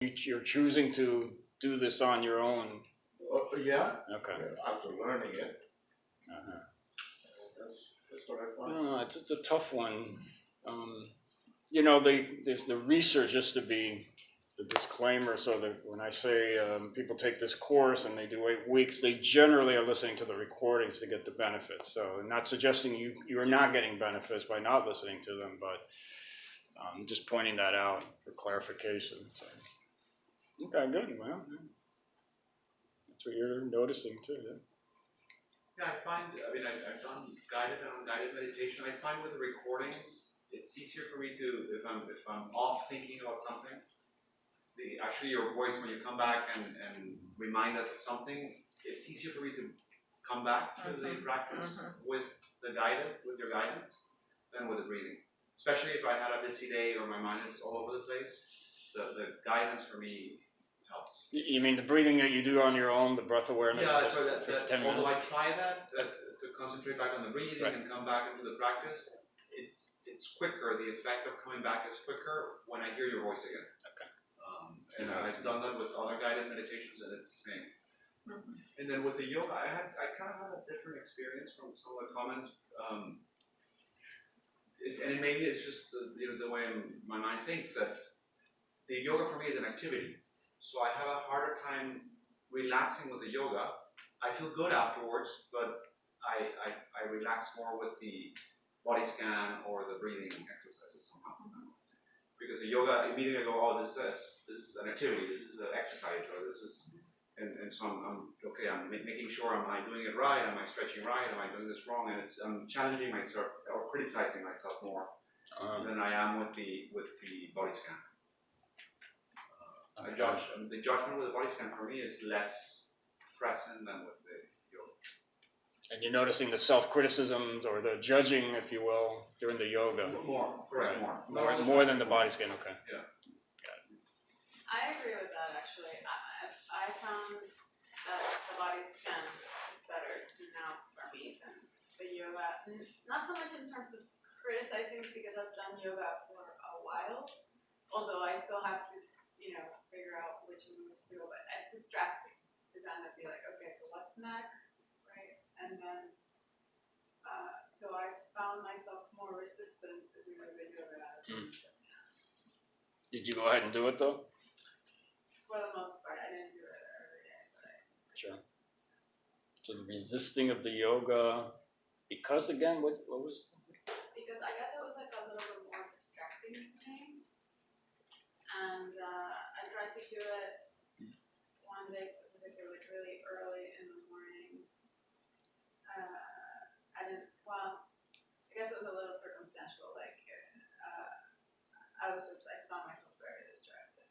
You're choosing to do this on your own. Yeah. Okay. After learning it. Uh-huh. That's what I find. It's a tough one. There's the research, just to be the disclaimer, so that when I say people take this course and they do 8 weeks, they generally are listening to the recordings to get the benefits. So I'm not suggesting you're not getting benefits by not listening to them, but just pointing that out for clarification. So, okay, good. Well, that's what you're noticing too. Yeah? Yeah, I've done guided and unguided meditation. I find with the recordings, it's easier for me to, if I'm off thinking about something, actually your voice, when you come back and remind us of something, it's easier for me to come back to the practice with your guidance than with the breathing. Especially if I had a busy day or my mind is all over the place, the guidance for me helps. You mean the breathing that you do on your own, the breath awareness? Yeah, so for 10 minutes? although I try to concentrate back on the breathing and come back into the practice, it's quicker. The effect of coming back is quicker when I hear your voice again. Okay. And I've done that with other guided meditations, and it's the same. And then with the yoga, I kind of had a different experience from some of the comments. Maybe it's just the way my mind thinks, that the yoga for me is an activity. So I have a harder time relaxing with the yoga. I feel good afterwards, but I relax more with the body scan or the breathing exercises somehow. Because the yoga, immediately I go, oh, this is an activity, this is an exercise, or this is, and so I'm okay, I'm making sure, am I doing it right, am I stretching right, am I doing this wrong, and I'm challenging myself or criticizing myself more than I am with the body scan. Okay. The judgment with the body scan for me is less present than with the yoga. And you're noticing the self-criticisms or the judging, if you will, during the yoga. More, correct, right. More than the body scan, okay. Yeah. I agree with that, actually. I found that the body scan is better now for me than the yoga. Not so much in terms of criticizing, because I've done yoga for a while, although I still have to, figure out which moves to go, but it's distracting to kind of be like, okay, so what's next, right? And then, so I found myself more resistant to doing the yoga. Did you go ahead and do it though? For the most part, I didn't do it every day, but Sure. So the resisting of the yoga, because again, what was? because I guess it was like a little bit more distracting to me, and I tried to do it one day specifically, like really early in the morning. I guess it was a little circumstantial, like I found myself very distracted.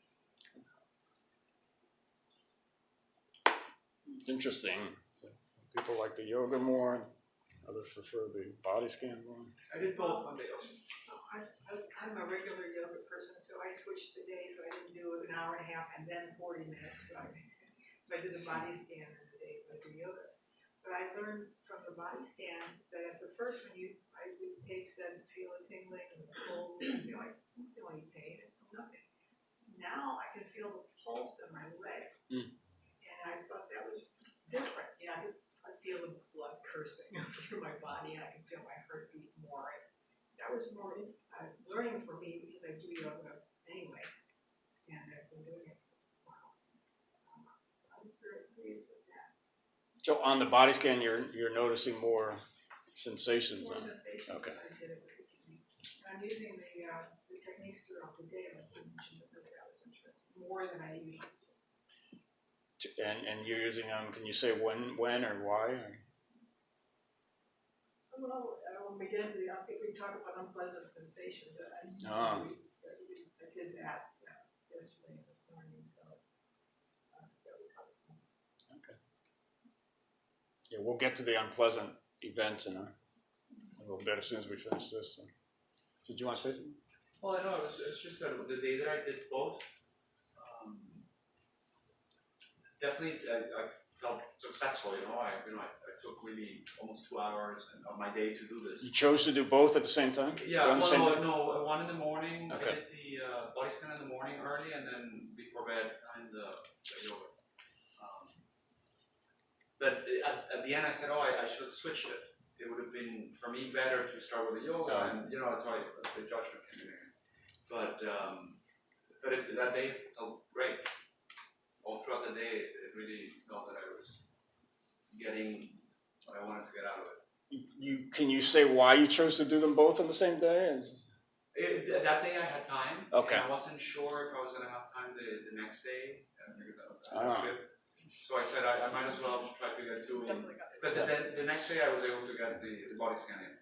Interesting. So people like the yoga more, others prefer the body scan more. I did both one day also. I'm a regular yoga person, so I switched the day, so I didn't do an hour and a half and then 40 minutes. So I did the body scan in the days I do yoga. But I learned from the body scan is that at the first, I would take said feel a tingling and the pulse, and I don't feel any pain, I feel nothing. Now I can feel the pulse in my leg, and I thought that was different. I feel the blood coursing through my body, and I can feel my heartbeat more. That was more learning for me, because I do yoga anyway, and I've been doing it for a while. So I'm very pleased with that. So on the body scan, you're noticing more sensations. More sensations. Okay. I did it with the technique. I'm using the techniques throughout the day, like you mentioned, that was interesting, more than I usually do. And you're using them. Can you say when or why? Or? Well, when we get into if we talk about unpleasant sensations, I did that yesterday and this morning, so that was helpful. Okay. Yeah, we'll get to the unpleasant events in a little bit as soon as we finish this. So. Did you want to say something? Well, I know, it's just that the day that I did both, definitely I felt successful, I took really almost 2 hours of my day to do this. You chose to do both at the same time? Yeah, On the same day? no, one in the morning, Okay. I did the body scan in the morning early, and then before bed, time the yoga. But at the end, I said, I should have switched it. It would have been, for me, better to start with the yoga, and that's why the judgment came in. But that day felt great. All throughout the day, it really felt that I was getting what I wanted to get out of it. Can you say why you chose to do them both on the same day? That day I had time. Okay. And I wasn't sure if I was going to have time the next day. Because I was good. So I said I might as well try to get two in. But then the next day I was able to get the body scan in.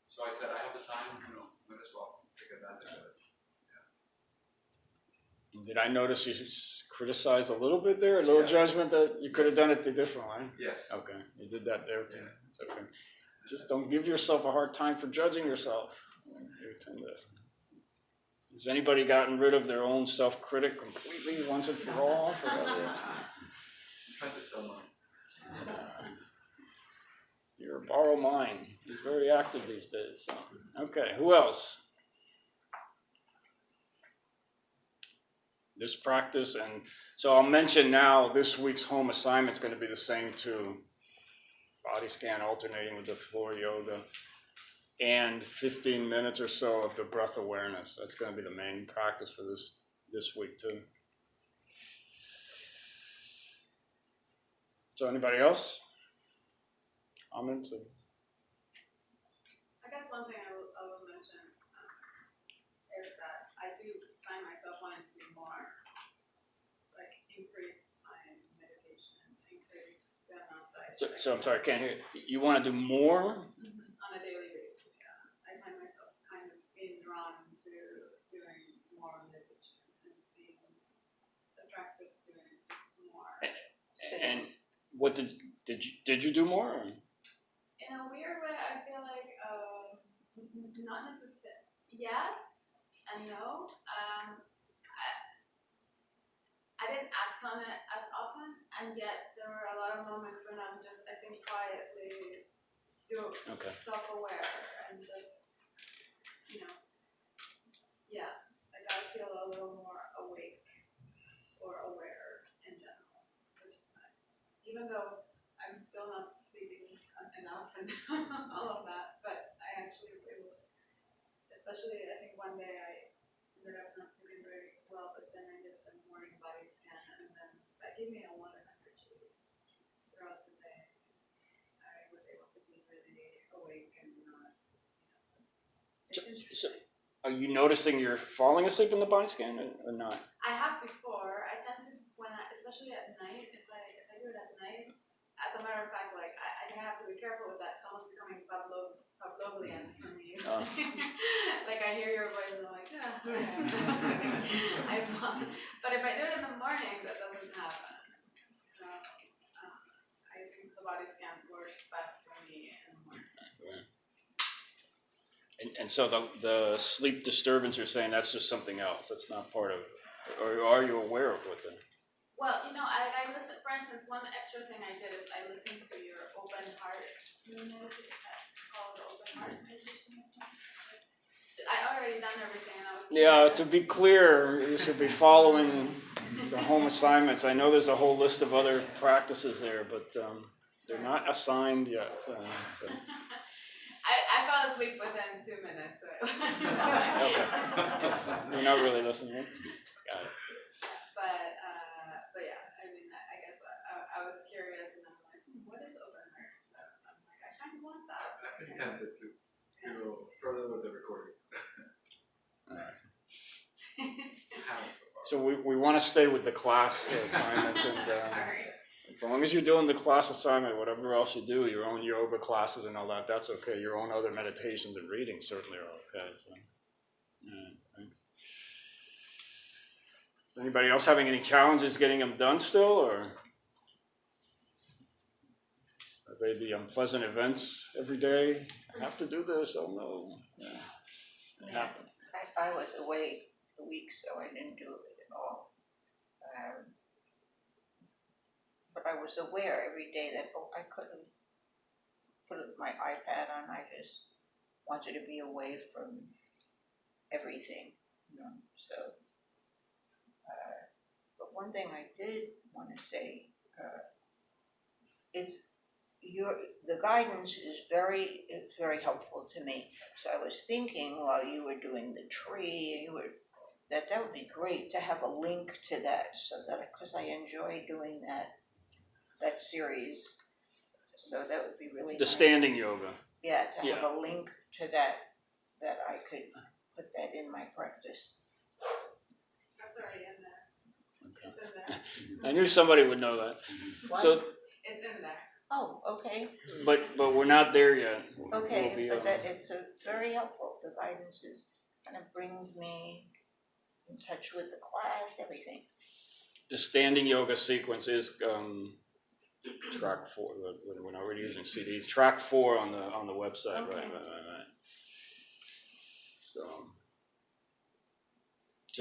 So I said I have the time, might as well take advantage of it. Did I notice you criticized a little bit there, a little judgment that you could have done it the different way? Yes. Okay, you did that there too. It's okay. Just don't give yourself a hard time for judging yourself. You tend to. Has anybody gotten rid of their own self-critic completely once and for all? I'm trying to sell mine. You're a borrow mine. You're very active these days. So. Okay, who else? This practice, and so I'll mention now this week's home assignment's going to be the same too. Body scan alternating with the floor yoga, and 15 minutes or so of the breath awareness. That's going to be the main practice for this week too. So anybody else? Comment? I guess one thing I will mention is that I do find myself wanting to do more, like increase my meditation, increase the amount that I So I'm sorry, I can't hear. You want to do more? on a daily basis, yeah. I find myself kind of being drawn to doing more meditation and being attracted to doing more. And what did you do more? Or? In a weird way, I feel like not necessarily. Yes and no. I didn't act on it as often, and yet there were a lot of moments when I'm just, I think, quietly self-aware and just, like I feel a little more awake or aware in general, which is nice. Even though I'm still not sleeping enough and all of that, but I actually was able, especially I think one day I ended up not sleeping very well, but then I did the morning body scan, and then that gave me a lot of energy throughout the day. I was able to be really awake and not, So, are you noticing you're falling asleep in the body scan or not? I have before. I tend to, especially at night, if I do it at night, as a matter of fact, like I think I have to be careful with that. It's almost becoming Pavlovian for me. Like I hear your voice and I'm like, but if I do it in the morning, that doesn't happen. So I think the body scan works best for me in the morning. Right. And so the sleep disturbance you're saying, that's just something else. That's not part of it. Or are you aware of what the... Well, I listen, for instance, one extra thing I did is I listened to your open heart meditation. It's called the open heart meditation. I already done everything and I was... Yeah, to be clear, you should be following the home assignments. I know there's a whole list of other practices there, but they're not assigned yet. I fell asleep within 2 minutes. So Okay. You're not really listening. Got it. But yeah, I mean, I guess I was curious and I'm like, what is open heart? So I'm like, I kind of want that. I've been tempted to go further with the recordings. All right. Haven't so far. So we want to stay with the class assignments, and Alright. as long as you're doing the class assignment, whatever else you do, your own yoga classes and all that, that's okay. Your own other meditations and readings certainly are okay. So, yeah, thanks. Is anybody else having any challenges getting them done still, or are they the unpleasant events every day? I have to do this. Oh no. Yeah. It happened. I was away a week, so I didn't do it at all. But I was was aware every day that, oh, I couldn't put my iPad on, I just wanted to be away from everything, you know, so. But one thing I did want to say, the guidance is very helpful to me. So I was thinking while you were doing the tree, that would be great to have a link to that, so that, because I enjoy doing that series. So that would be really The nice. standing yoga. Yeah, to have a link to that I could put that in my practice. That's already in there. It's in there. I knew somebody would know that. What? So, It's in there. Oh, okay, but we're not there yet. okay, We'll be, but that, it's very helpful, the guidance kind of brings me in touch with the class, everything. the standing yoga sequence is track 4. We're not already using CDs. Track 4 on the website. Okay. Right. So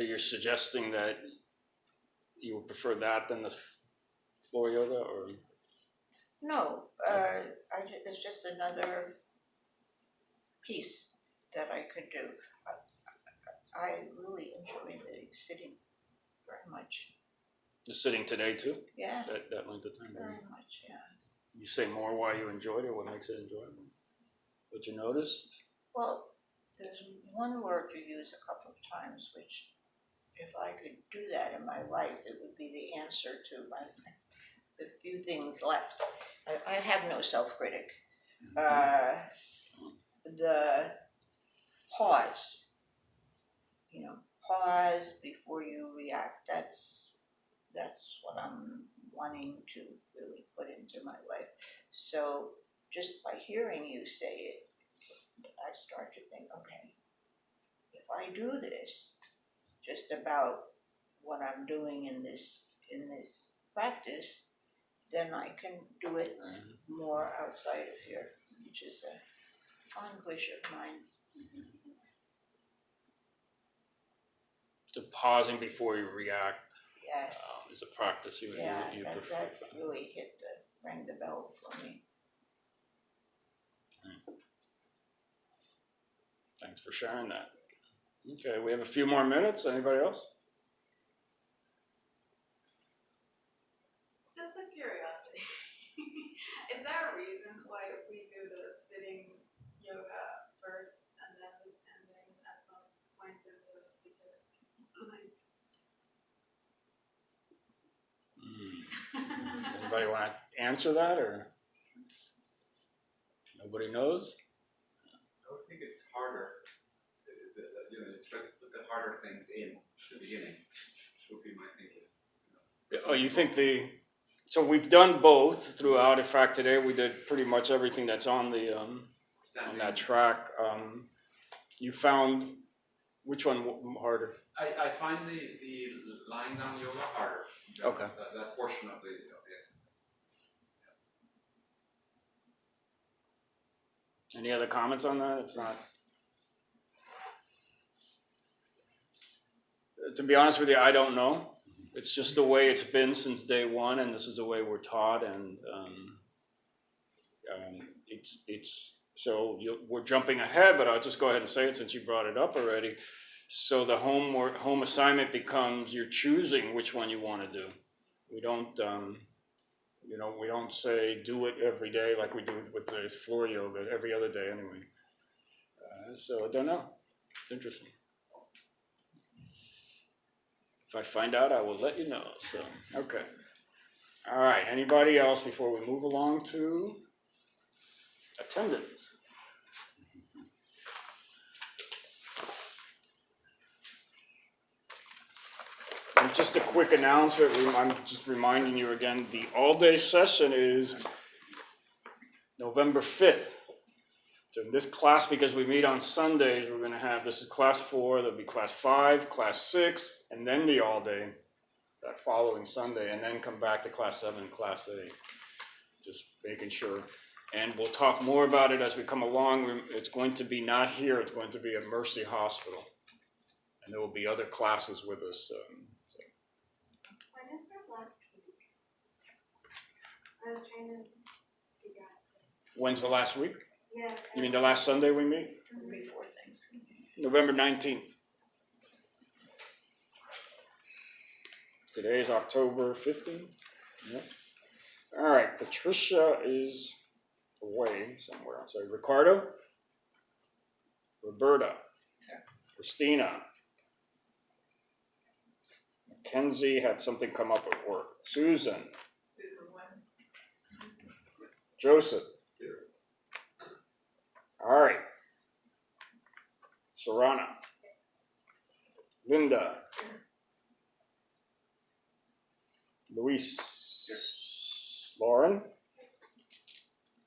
you're suggesting that you would prefer that than the floor yoga, or? No, it's just another piece that I could do. I really enjoy the sitting very much. Just sitting today too? Yeah, That length of time? very much, yeah. You say more why you enjoyed it, what makes it enjoyable? What you noticed? Well, there's one word you use a couple of times, which if I could do that in my life, it would be the answer to the few things left. I have no self-critic. The pause, pause before you react. That's what I'm wanting to really put into my life. So just by hearing you say it, I start to think, okay, if I do this, just about what I'm doing in this practice, then I can do it more outside of here, which is a fond wish of mine. So pausing before you react Yes. is a practice you prefer. That really rang the bell for me. Thanks for sharing that. Okay, we have a few more minutes. Anybody else? Just a curiosity. Is there a reason why we do the sitting yoga first and then the standing at some point in the future? Anybody want to answer that, or nobody knows? I would think it's harder, try to put the harder things in the beginning, would be my thinking. Oh, you think so we've done both throughout. In fact, today we did pretty much everything that's on the on that track. You found which one harder? I find the lying down yoga harder. Okay. That portion of the exercise. Any other comments on that? It's not. To be honest with you, I don't know. It's just the way it's been since day one, and this is the way we're taught, and we're jumping ahead, but I'll just go ahead and say it since you brought it up already. So the home assignment becomes you're choosing which one you want to do. We don't, we don't say do it every day like we do with the floor yoga every other day anyway. So I don't know. Interesting. If I find out, I will let you know. So, okay. All right. Anybody else before we move along to attendance? And just a quick announcement. I'm just reminding you again, the all-day session is November 5th. So in this class, because we meet on Sundays, we're going to have, this is class 4, there'll be class 5, class 6, and then the all-day that following Sunday, and then come back to class 7 and class 8. Just making sure. And we'll talk more about it as we come along. It's going to be not here, it's going to be at Mercy Hospital. And there will be other classes with us. When is that last week? I was trying to figure out. When's the last week? Yeah. You mean the last Sunday we meet? Before Thanksgiving. November 19th. Today is October 15th. Yes. All right, Patricia is away somewhere. So Ricardo, Roberta, Christina, Mackenzie had something come up at work. Susan, Susan one. Joseph. All right. Sarana, Linda, Luis, Lauren,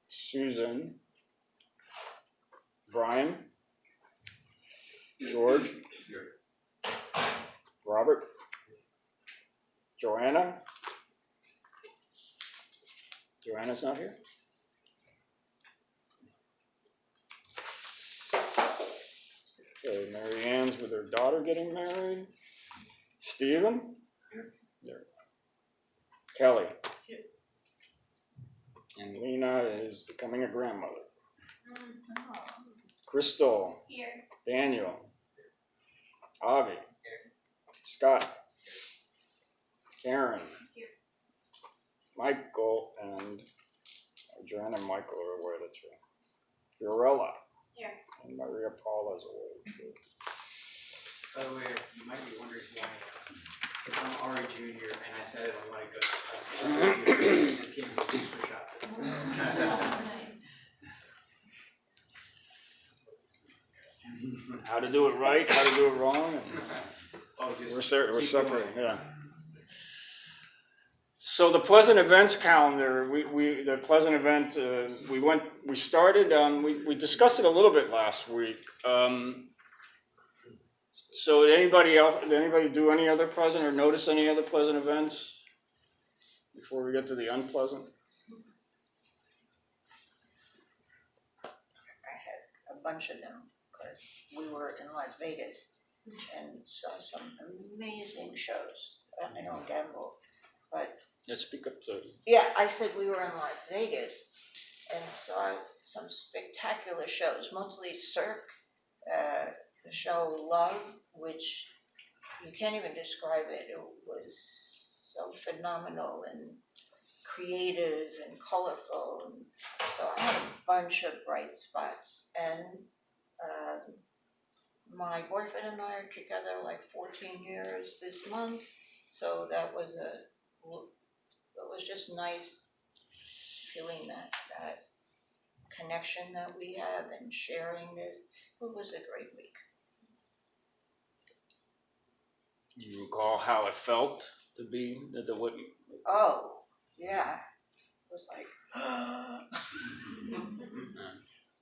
Susan, Brian, George, Robert, Joanna. Joanna's not here? Okay, Mary Ann's with her daughter getting married. Stephen? There. Kelly? And Lena is becoming a grandmother. Crystal? Here. Daniel? Avi? Scott? Karen? Michael and Joanna and Michael are away, that's right. Fiorella? Here. And Maria Paula's away too. By the way, you might be wondering why, if I'm Ari Junior and I said I want to go to class, I just came to booster shot. How to do it right, how to do it wrong, and Oh, just we're keep separating, going. yeah. So the Pleasant Events calendar, the Pleasant event, we started, we discussed it a little bit last week. So did anybody do any other Pleasant or notice any other Pleasant events before we get to the unpleasant? I had a bunch of them because we were in Las Vegas and saw some amazing shows. I don't gamble, but Let's speak up to. yeah, I said we were in Las Vegas and saw some spectacular shows, mostly Cirque. The show Love, which you can't even describe it. It was so phenomenal and creative and colorful. And so I had a bunch of bright spots. And my boyfriend and I are together like 14 years this month. So that was it was just nice feeling that connection that we have and sharing this. It was a great week. Do you recall how it felt to be at the what? Oh, yeah. It was like,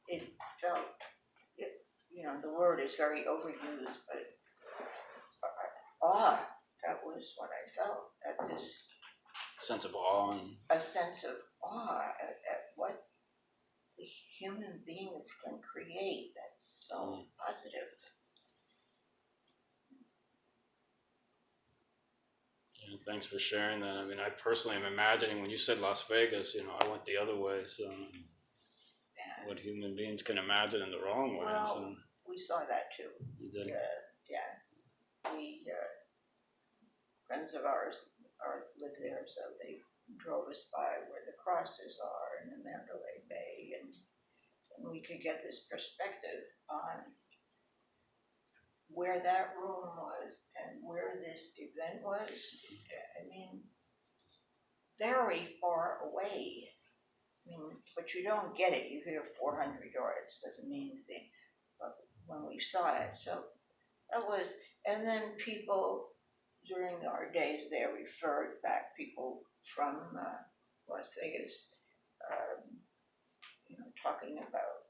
it felt, the word is very overused, but awe, that was what I felt, at this, Sense of awe and a sense of awe at what the human beings can create that's so positive. yeah, thanks for sharing that. I mean, I personally am imagining when you said Las Vegas, I went the other way. So, Yeah. what human beings can imagine in the wrong ways, Well, and we saw that too. you did. We friends of ours live there, so they drove us by where the crosses are in the Mandalay Bay, and we could get this perspective on where that room was and where this event was. I mean, very far away. But you don't get it. You hear 400 yards, doesn't mean anything. But when we saw it, so that was, and then people during our days there referred back, people from Las Vegas, talking about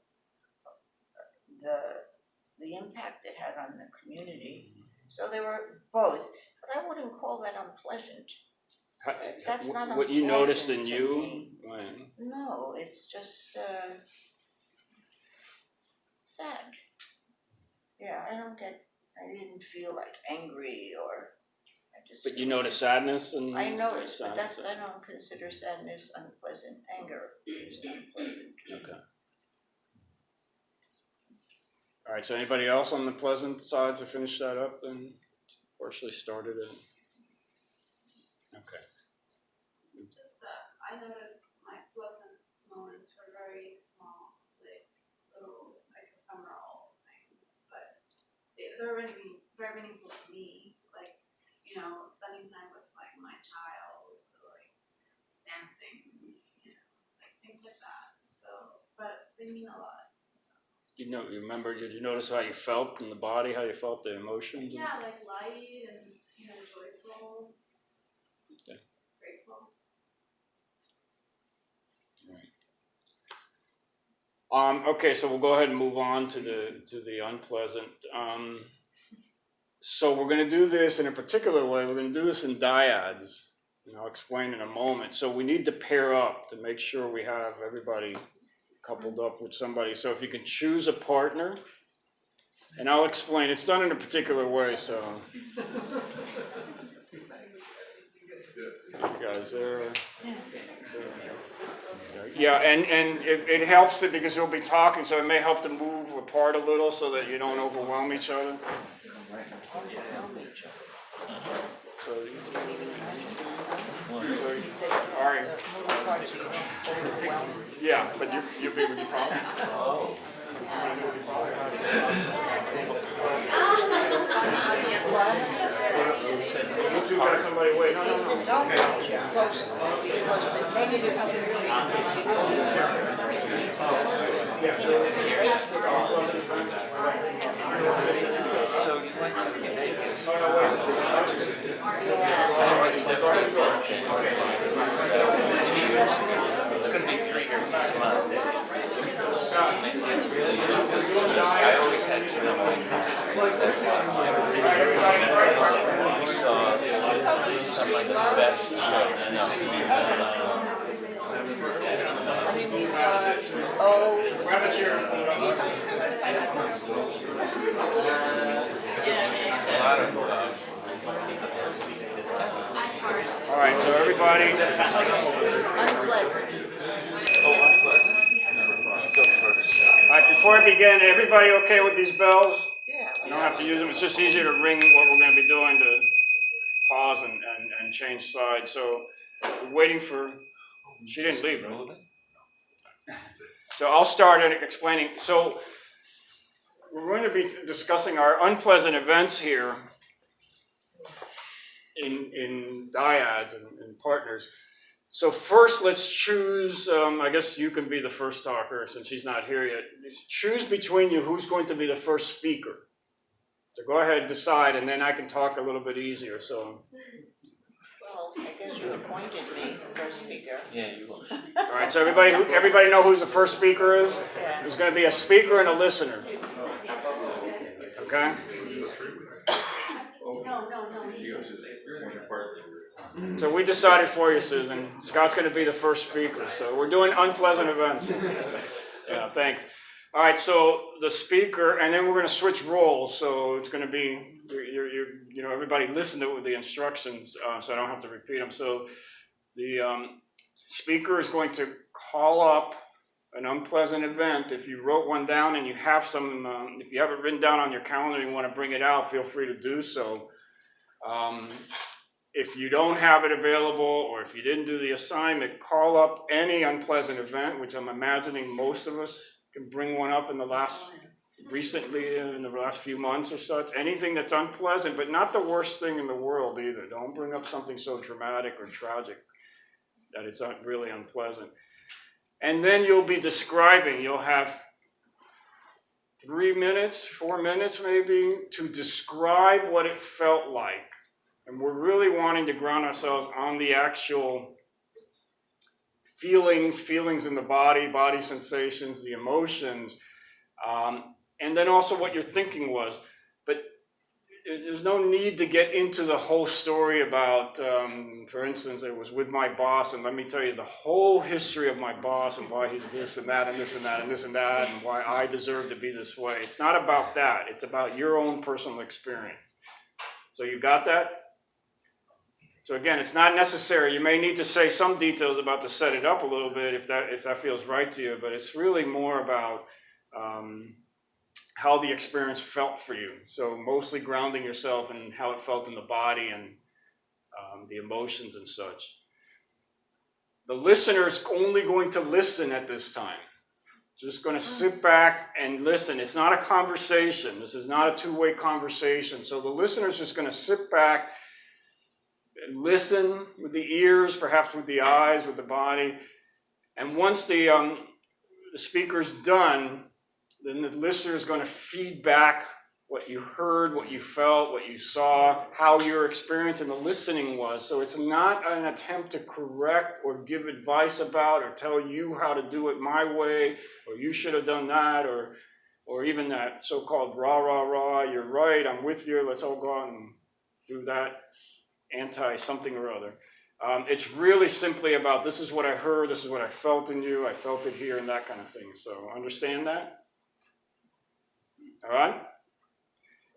the impact it had on the community. So they were both, but I wouldn't call that unpleasant. That's not what you noticed in unpleasant to you. me. When, No, it's just sad. Yeah, I didn't feel like angry, or just. But you notice sadness and. I notice, but sadness? that's, I don't consider sadness unpleasant, anger is unpleasant. Okay. All right, so anybody else on the pleasant side to finish that up and partially started it? Okay. Just I noticed my pleasant moments were very small, like little, like ephemeral things, but they're really very meaningful to me. Like, you know, spending time with like my child, or like dancing, you know, like things like that. So, but they mean a lot. You remember, did you notice how you felt in the body, how you felt the emotions? Yeah, like light and, you know, joyful, Okay. grateful. Okay, so we'll go ahead and move on to the unpleasant. So we're going to do this in a particular way. We're going to do this in dyads, and I'll explain in a moment. So we need to pair up to make sure we have everybody coupled up with somebody. So if you can choose a partner, and I'll explain. It's done in a particular way. So you guys there. So, yeah, and it helps it because you'll be talking, so it may help to move apart a little so that you don't overwhelm each other. So, all right. Yeah, but you'll be with your father. Oh. You two got somebody wait. No. Close, because the negative So you went to Vegas. It's going to be 3 years this month. Really, I always had to know we saw some like the best shows I know. Grab a chair. It's a lot of All right, so everybody. unpleasant. Oh, unpleasant? You go first. All right, before I begin, everybody okay with these bells? Yeah. You don't have to use them. It's just easier to ring what we're going to be doing to pause and change sides. So we're waiting for. She didn't leave, right? So I'll start explaining. So we're going to be discussing our unpleasant events here in dyads and partners. So first, let's choose. I guess you can be the first talker since she's not here yet. Choose between you who's going to be the first speaker. So go ahead, decide, and then I can talk a little bit easier. So. Well, I guess you appointed me first speaker. Yeah, you will. All right, so everybody know who the first speaker is? Yeah. There's going to be a speaker and a listener. Okay? So we decided for you, Susan. Scott's going to be the first speaker. So we're doing unpleasant events. Yeah, thanks. All right, so the speaker, and then we're going to switch roles. So it's going to be, everybody listen to the instructions, so I don't have to repeat them. So the speaker is going to call up an unpleasant event. If you wrote one down and you have some, if you have it written down on your calendar and you want to bring it out, feel free to do so. If you don't have it available, or if you didn't do the assignment, call up any unpleasant event, which I'm imagining most of us can bring one up in the last few months or such. Anything that's unpleasant, but not the worst thing in the world either. Don't bring up something so dramatic or tragic that it's not really unpleasant. And then you'll be describing, you'll have 3 minutes, 4 minutes maybe, to describe what it felt like. And we're really wanting to ground ourselves on the actual feelings in the body sensations, the emotions, and then also what your thinking was. But there's no need to get into the whole story about, for instance, it was with my boss, and let me tell you the whole history of my boss and why he's this and that and this and that and this and that and why I deserve to be this way. It's not about that. It's about your own personal experience. So you got that? So again, it's not necessary. You may need to say some details about to set it up a little bit if that feels right to you, but it's really more about how the experience felt for you. So mostly grounding yourself in how it felt in the body and the emotions and such. The listener's only going to listen at this time. Just going to sit back and listen. It's not a conversation. This is not a two-way conversation. So the listener's just going to sit back and listen with the ears, perhaps with the eyes, with the body. And once the speaker's done, then the listener is going to feed back what you heard, what you felt, what you saw, how your experience in the listening was. So it's not an attempt to correct or give advice about or tell you how to do it my way, or you should have done that, or even that so-called rah, rah, rah, you're right, I'm with you, let's all go out and do that anti-something or other. It's really simply about, this is what I heard, this is what I felt in you, I felt it here, and that kind of thing. So understand that? All right?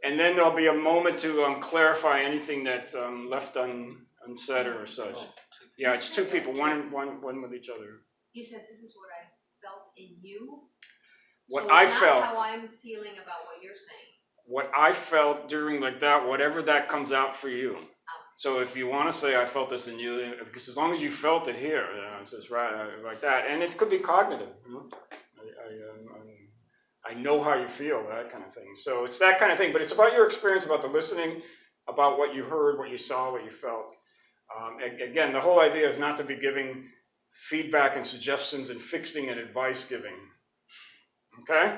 And then there'll be a moment to clarify anything that left unsaid or such. Yeah, it's two people, one with each other. You said this is what I felt in you? What So I it's felt. not how I'm feeling about what you're saying. What I felt during like that, whatever that comes out for you. So if you want to say I felt this in you, because as long as you felt it here, it's just right like that, and it could be cognitive. You know? I know how you feel, that kind of thing. So it's that kind of thing, but it's about your experience, about the listening, about what you heard, what you saw, what you felt. Again, the whole idea is not to be giving feedback and suggestions and fixing and advice giving. Okay?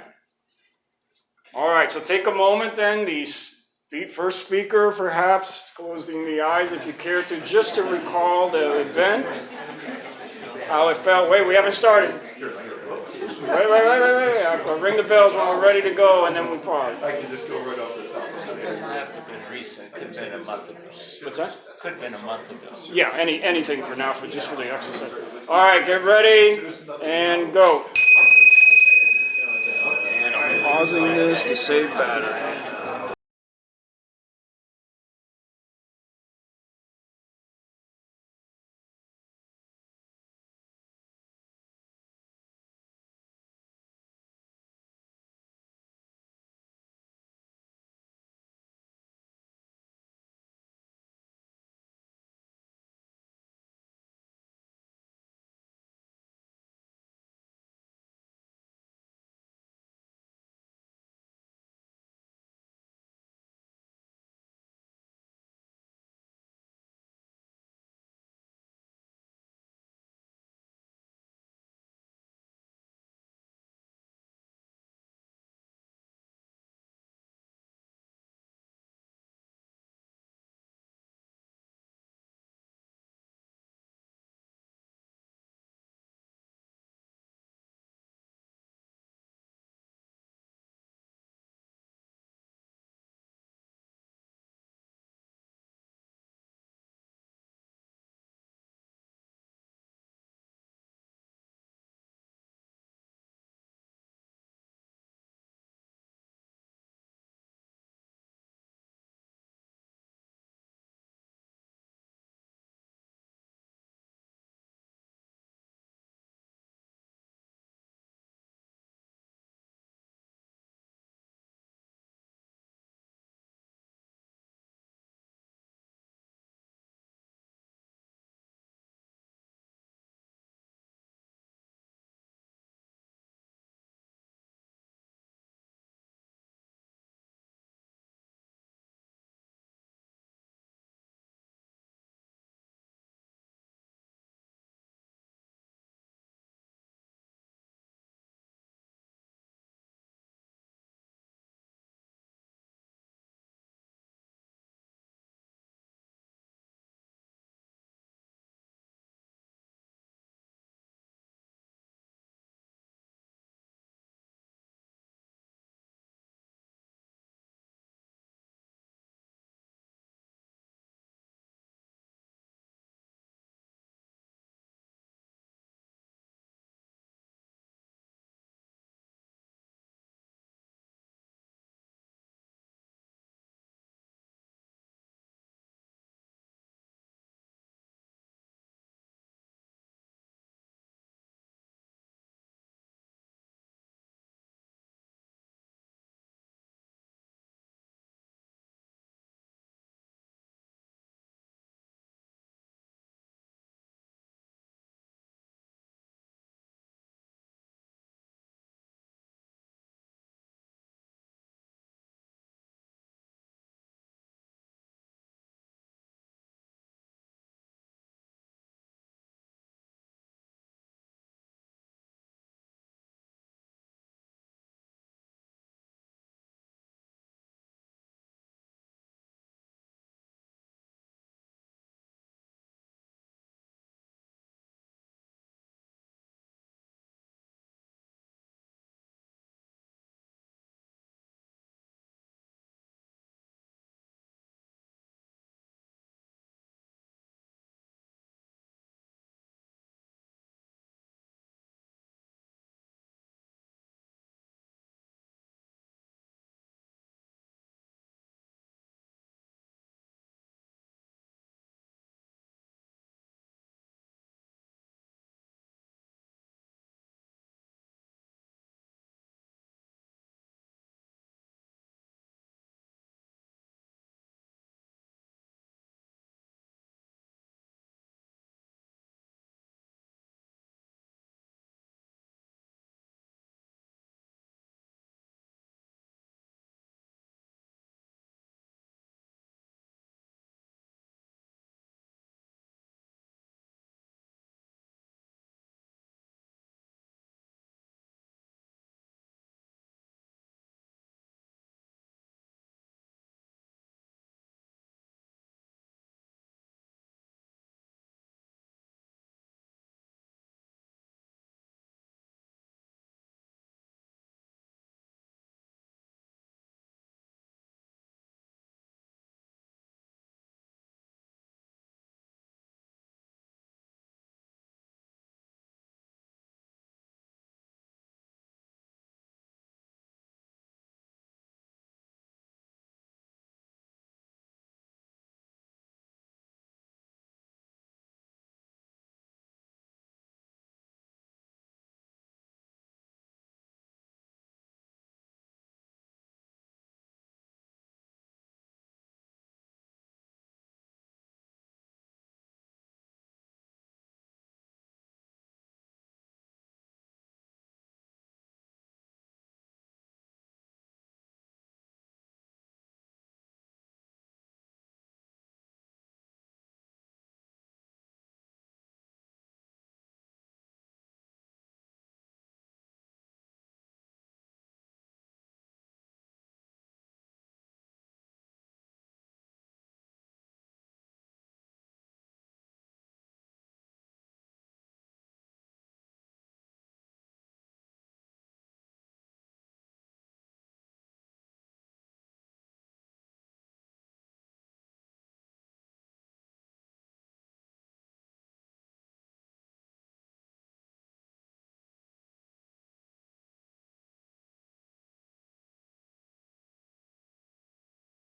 All right, so take a moment then, the first speaker perhaps, closing the eyes if you care to, just to recall the event, how it felt. Wait, we haven't started. Wait. I'll ring the bells when we're ready to go, and then we pause. I can just go right off the top. So it doesn't have to have been recent, could have been a month ago. What's that? Could have been a month ago. Yeah, anything for now, just for the exercise. All right, get ready, and go. And I'm pausing this to save battery.